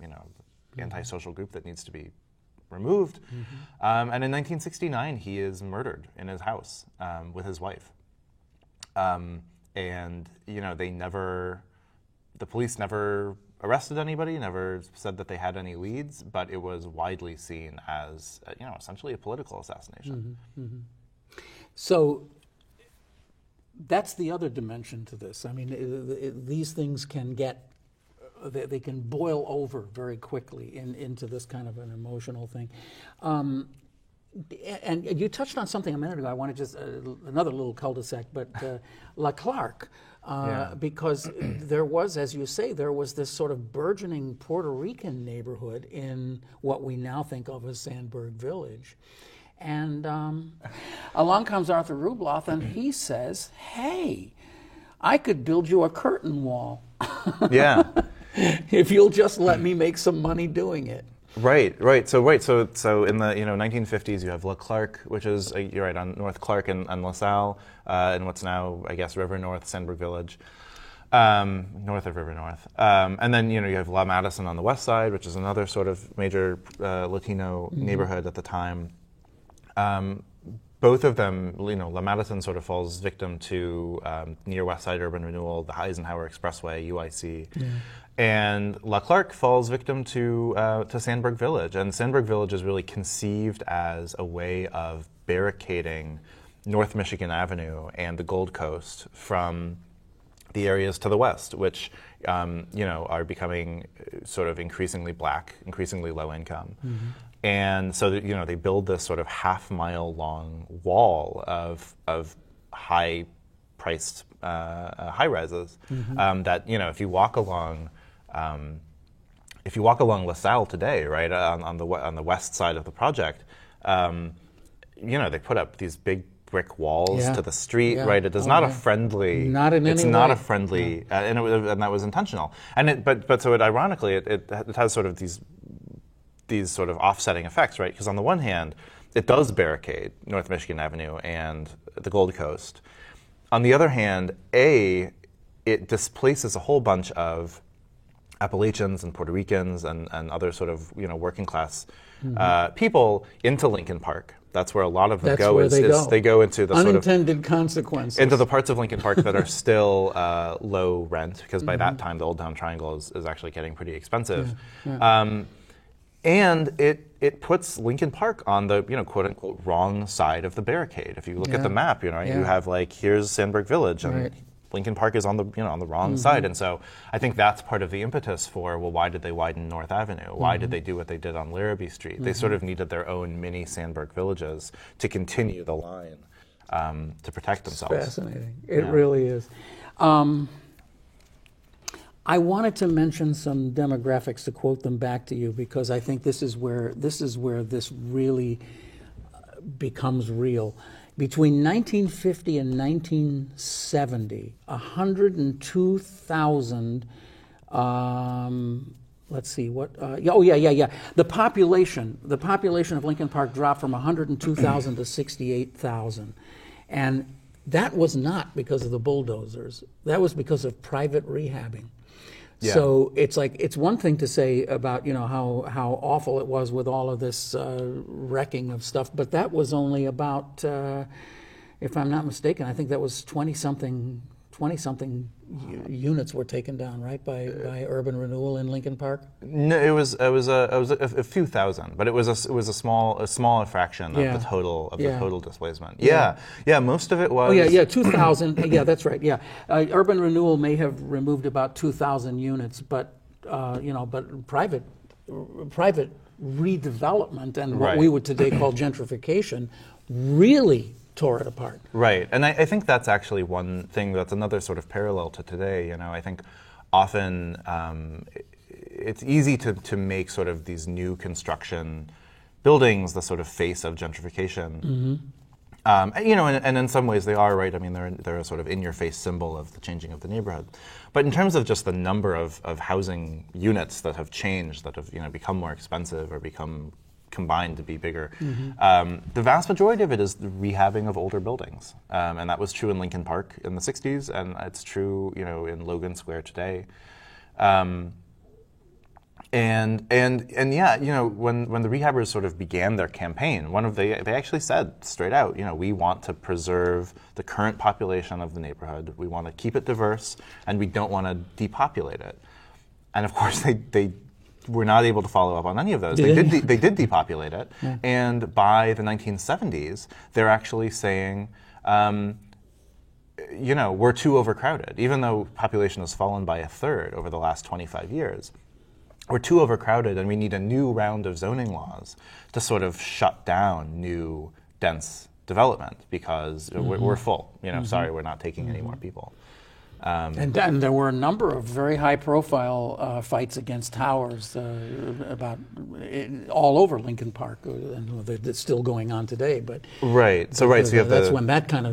antisocial group that needs to be removed. And in 1969, he is murdered in his house with his wife. And the police never arrested anybody, never said that they had any leads, but it was widely seen as essentially a political assassination. So that's the other dimension to this. I mean, these things can they can boil over very quickly into this kind of an emotional thing. And you touched on something a minute ago. I want to just, another little cul-de-sac, but La Clark, because there was, as you say, there was this sort of burgeoning Puerto Rican neighborhood in what we now think of as Sandburg Village. And along comes Arthur Rubloff, and he says, hey, I could build you a curtain wall. Yeah. If you'll just let me make some money doing it. Right. So in the 1950s, you have La Clark, which is you're right on North Clark and LaSalle, and what's now I guess River North, Sandburg Village, north of River North, and then you have La Madison on the west side, which is another sort of major Latino neighborhood at the time. Both of them, La Madison sort of falls victim to near West Side Urban Renewal, the Eisenhower Expressway, UIC. Yeah. And La Clark falls victim to Sandburg Village. And Sandburg Village is really conceived as a way of barricading North Michigan Avenue and the Gold Coast from the areas to the west, which are becoming sort of increasingly black, increasingly low income. And so they build this sort of half-mile long wall of high-priced high-rises that if you walk along LaSalle today, right on the west side of the project, they put up these big brick walls to the street, right? It is not a friendly. Not in any way. It's not a friendly, and that was intentional. And but ironically, it has sort of these sort of offsetting effects, right? Because on the one hand, it does barricade North Michigan Avenue and the Gold Coast. On the other hand, it displaces a whole bunch of Appalachians and Puerto Ricans and other sort of working class people into Lincoln Park. That's where a lot of them go. They go into the unintended consequences, into the parts of Lincoln Park that are still low rent, because by that time the Old Town Triangle is actually getting pretty expensive. And it puts Lincoln Park on the quote unquote wrong side of the barricade. If you look at the map, you have here's Sandburg Village and Lincoln Park is on the on the wrong side. And so I think that's part of the impetus for why did they widen North Avenue? Why did they do what they did on Larrabee Street? They sort of needed their own mini Sandburg villages to continue the line to protect themselves. It's fascinating. It really is. I wanted to mention some demographics to quote them back to you, because I think this is where this really becomes real. Between 1950 and 1970, 102,000 let's see what. Yeah. The population of Lincoln Park dropped from 102,000 to 68,000, and that was not because of the bulldozers. That was because of private rehabbing. Yeah. So it's one thing to say about how awful it was with all of this wrecking of stuff, but that was only about, if I'm not mistaken, I think that was 20-something units were taken down, right, by urban renewal in Lincoln Park. No, it was a few thousand, but it was a smaller fraction of the total displacement. Yeah, most of it was. Oh yeah, 2,000. Yeah, that's right. Yeah, urban renewal may have removed about 2,000 units, but but private redevelopment and what we would today call gentrification really tore it apart. Right, and I think that's actually one thing that's another sort of parallel to today. I think often it's easy to make sort of these new construction buildings the sort of face of gentrification. Mm-hmm. And in some ways they are, right? I mean, they're a sort of in-your-face symbol of the changing of the neighborhood. But in terms of just the number of housing units that have changed, that have become more expensive or become combined to be bigger. Mm-hmm. The vast majority of it is the rehabbing of older buildings, and that was true in Lincoln Park in the '60s, and it's true, in Logan Square today. And yeah, when the rehabbers sort of began their campaign, they actually said straight out, we want to preserve the current population of the neighborhood, we want to keep it diverse, and we don't want to depopulate it. And of course, they were not able to follow up on any of those. They did depopulate it, yeah. And by the 1970s, they're actually saying, we're too overcrowded. Even though population has fallen by a third over the last 25 years, we're too overcrowded, and we need a new round of zoning laws to sort of shut down new dense development because we're full. Sorry, we're not taking any more people. And there were a number of very high-profile fights against towers all over Lincoln Park, and they're still going on today. But right, so you have that's when that kind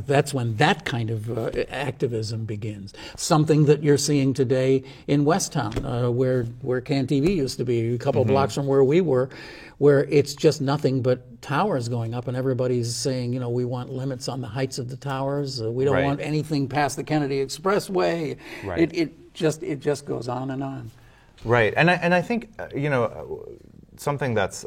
of activism begins. Something that you're seeing today in Westtown, where CanTV used to be, a couple blocks from where we were, where it's just nothing but towers going up, and everybody's saying, we want limits on the heights of the towers. We don't want anything past the Kennedy Expressway. Right. It just goes on and on. Right, and I think something that's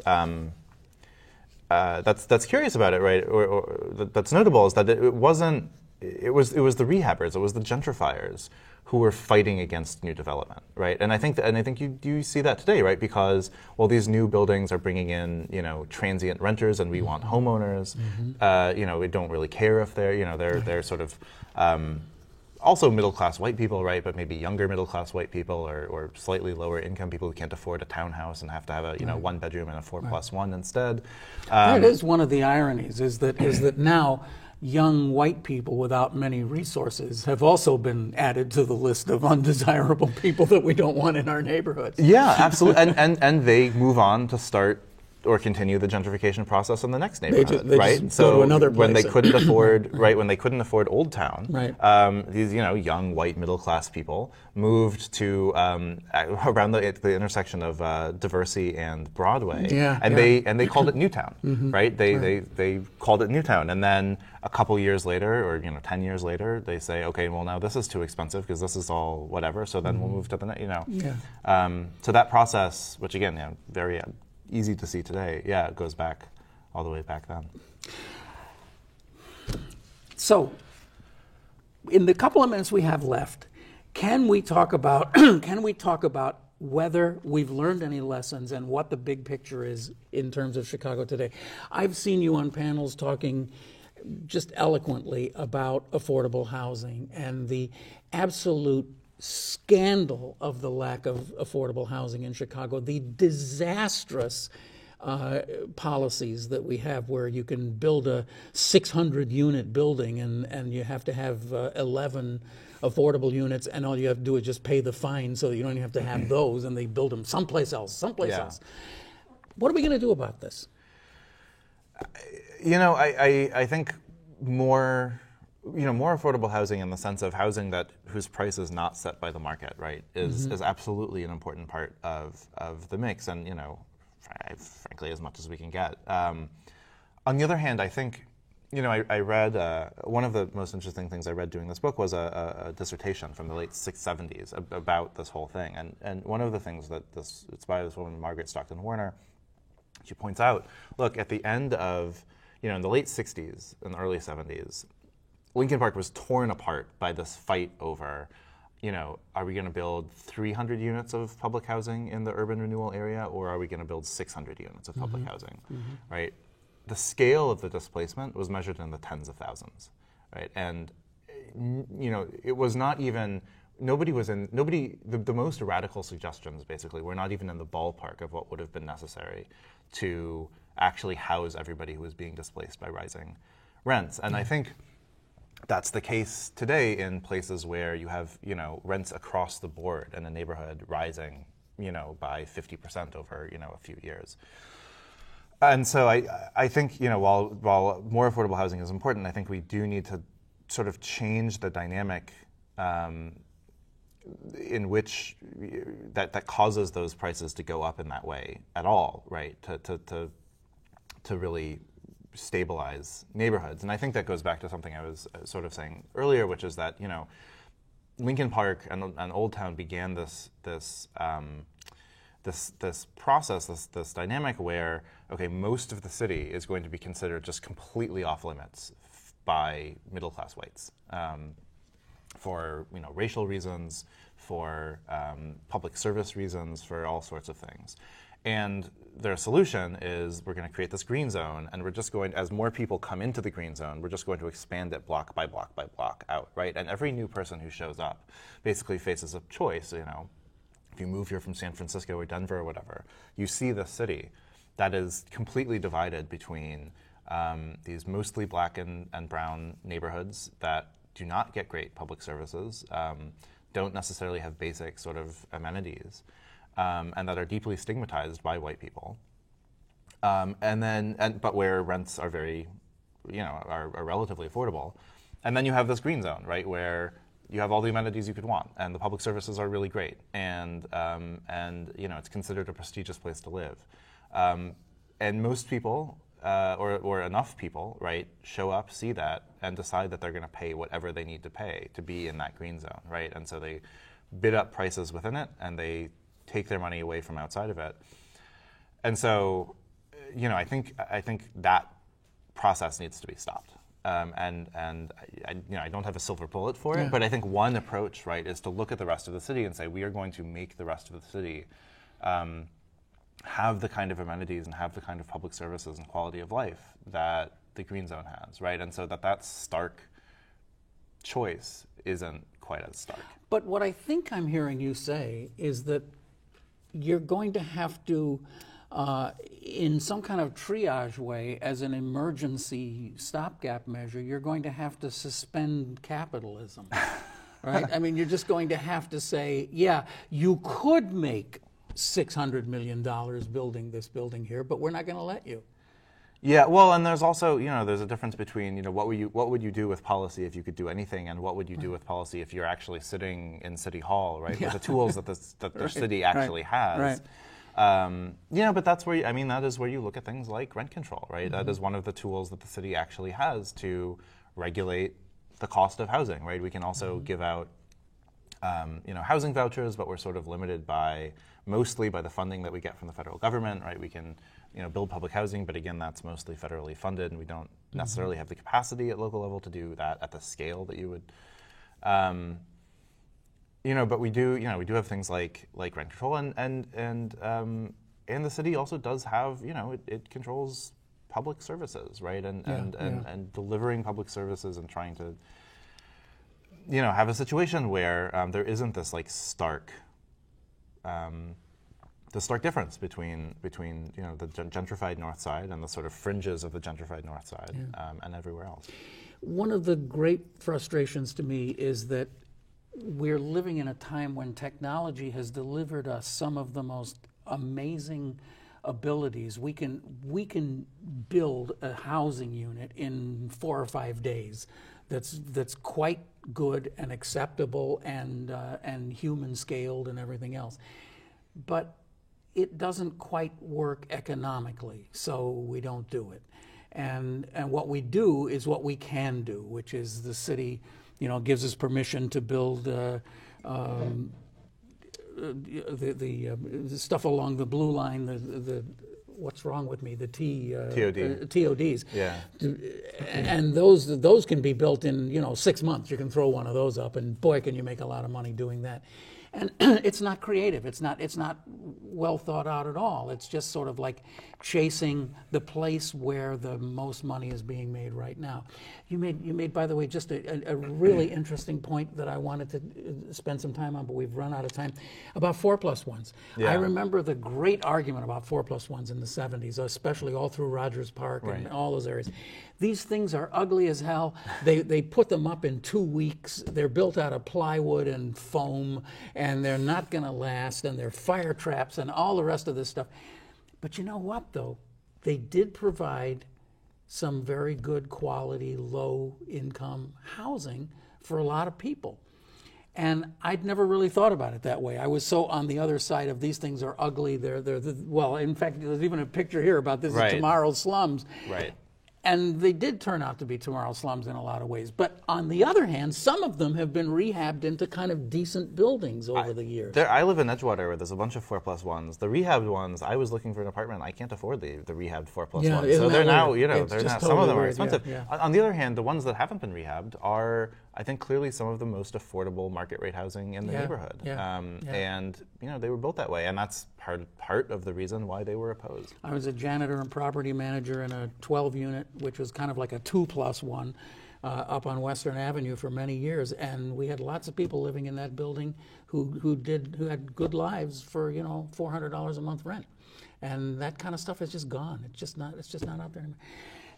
curious about it, right, or that's notable is that it was the rehabbers, it was the gentrifiers who were fighting against new development, right? And I think you see that today, right? Because these new buildings are bringing in transient renters, and we want homeowners. We don't really care if they're sort of also middle class white people, right? But maybe younger middle class white people or slightly lower income people who can't afford a townhouse and have to have a one bedroom and a 4+1 instead. That is one of the ironies. Is that now young white people without many resources have also been added to the list of undesirable people that we don't want in our neighborhoods. Yeah, absolutely. and they move on to start or continue the gentrification process in the next neighborhood, they right? Just go to another place. When they couldn't afford, when they couldn't afford Old Town, right. These young white middle class people moved to around the intersection of Diversey and Broadway, and they called it Newtown, right? They called it Newtown, and then a couple years later, or 10 years later, they say, okay, well now this is too expensive because this is all whatever, so then we'll move to the so that process, which again, very easy to see today. Yeah, it goes back all the way back then. So, in the couple of minutes we have left, can we talk about whether we've learned any lessons and what the big picture is in terms of Chicago today? I've seen you on panels talking just eloquently about affordable housing and the absolute scandal of the lack of affordable housing in Chicago, the disastrous policies that we have where you can build a 600-unit building and you have to have 11 affordable units, and all you have to do is just pay the fine so that you don't even have to have those, and they build them someplace else. What are we going to do about this? I think more more affordable housing in the sense of housing whose price is not set by the market, right, is absolutely an important part of the mix, and frankly, as much as we can get. On the other hand, I think, I read one of the most interesting things I read doing this book was a dissertation from the late 70s about this whole thing, and one of the things that it's by this woman, Margaret Stockton Warner. She points out, look, at the end of, in the late 60s and the early 70s, Lincoln Park was torn apart by this fight over, are we going to build 300 units of public housing in the urban renewal area, or are we going to build 600 units of public housing, right? The scale of the displacement was measured in the tens of thousands, right? And, it was not even, the most radical suggestions, basically, were not even in the ballpark of what would have been necessary to actually house everybody who was being displaced by rising rents. And I think that's the case today in places where you have, rents across the board in a neighborhood rising, by 50% over, a few years. And so I think, while more affordable housing is important, I think we do need to sort of change the dynamic in which that causes those prices to go up in that way at all, right? To really stabilize neighborhoods. And I think that goes back to something I was sort of saying earlier, which is that, Lincoln Park and Old Town began this process, this dynamic where, okay, most of the city is going to be considered just completely off limits by middle-class whites for racial reasons, for public service reasons, for all sorts of things. And their solution is we're going to create this green zone, and we're just going, as more people come into the green zone, we're just going to expand it block by block by block out, right? And every new person who shows up basically faces a choice, If you move here from San Francisco or Denver or whatever, you see the city that is completely divided between these mostly black and brown neighborhoods that do not get great public services, don't necessarily have basic sort of amenities, and that are deeply stigmatized by white people. But where rents are very, are relatively affordable. And then you have this green zone, right, where you have all the amenities you could want, and the public services are really great, and it's considered a prestigious place to live. And most people, or enough people, right, show up, see that, and decide that they're going to pay whatever they need to pay to be in that green zone, right? And so they bid up prices within it, and they take their money away from outside of it. And so, I think that process needs to be stopped. And I don't have a silver bullet for it, but I think one approach, right, is to look at the rest of the city and say, we are going to make the rest of the city have the kind of amenities and have the kind of public services and quality of life that the green zone has, right? And so that stark choice isn't quite as stark. But what I think I'm hearing you say is that you're going to have to, in some kind of triage way, as an emergency stopgap measure, you're going to have to suspend capitalism, right? I mean, you're just going to have to say, yeah, you could make $600 million building this building here, but we're not going to let you. Yeah, well, and there's also, there's a difference between, what would you do with policy if you could do anything, and what would you do with policy if you're actually sitting in City Hall, right, with the tools that the city actually has. Right. But that's where, that is where you look at things like rent control, right? Mm-hmm. That is one of the tools that the city actually has to regulate the cost of housing, right? We can also give out, housing vouchers, but we're sort of limited mostly by the funding that we get from the federal government, right? We can, build public housing, but again, that's mostly federally funded, and we don't necessarily have the capacity at local level to do that at the scale that you would. But we do, we do have things like rent control, and the city also does have, it controls public services, right? And delivering public services and trying to, have a situation where there isn't this stark. The stark difference between the gentrified North Side and the sort of fringes of the gentrified North Side and everywhere else. One of the great frustrations to me is that we're living in a time when technology has delivered us some of the most amazing abilities. We can build a housing unit in 4 or 5 days that's quite good and acceptable and human scaled and everything else. But it doesn't quite work economically, so we don't do it. And what we do is what we can do, which is the city, gives us permission to build the stuff along the blue line, the what's wrong with me, the TODs. Yeah. And those can be built in 6 months. You can throw one of those up, and boy, can you make a lot of money doing that. And it's not creative. It's not well thought out at all. It's just sort of like chasing the place where the most money is being made right now. You made, by the way, just a really interesting point that I wanted to spend some time on, but we've run out of time, about 4+1s. Yeah. I remember the great argument about 4+1s in the 70s, especially all through Rogers Park and all those areas. These things are ugly as hell. They put them up in 2 weeks. They're built out of plywood and foam, and they're not going to last, and they're fire traps and all the rest of this stuff. But you know what, though? They did provide some very good quality, low-income housing for a lot of people. And I'd never really thought about it that way. I was so on the other side of these things are ugly. Well, in fact, there's even a picture here about this is tomorrow's slums. Right. And they did turn out to be tomorrow's slums in a lot of ways. But on the other hand, some of them have been rehabbed into kind of decent buildings over the years. I live in Edgewater, where there's a bunch of 4+1s. The rehabbed ones, I was looking for an apartment. I can't afford the rehabbed 4+1s. So they're now, some of them are expensive. Yeah. On the other hand, the ones that haven't been rehabbed are, I think, clearly some of the most affordable market rate housing in the neighborhood. And they were built that way, and that's part of the reason why they were opposed. I was a janitor and property manager in a 12-unit, which was kind of like a 2+1, up on Western Avenue for many years, and we had lots of people living in that building who had good lives for $400 a month rent, and that kind of stuff is just gone. It's just not out there anymore.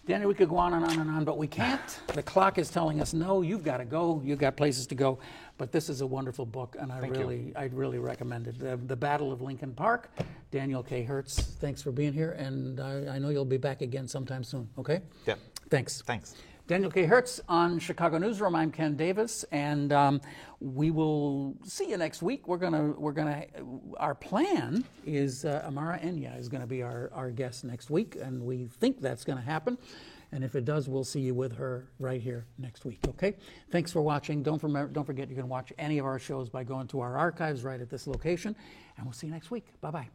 Danny, we could go on and on and on, but we can't. The clock is telling us no. You've got to go. You've got places to go. But this is a wonderful book, and I'd really recommend it. The Battle of Lincoln Park. Daniel K. Hertz, thanks for being here, and I know you'll be back again sometime soon. Okay? Yep. Thanks. Thanks. Daniel K. Hertz on Chicago Newsroom. I'm Ken Davis, and we will see you next week. Our plan is Amara Enya is going to be our guest next week, and we think that's going to happen. And if it does, we'll see you with her right here next week. Okay? Thanks for watching. Don't forget you can watch any of our shows by going to our archives right at this location, and we'll see you next week. Bye-bye.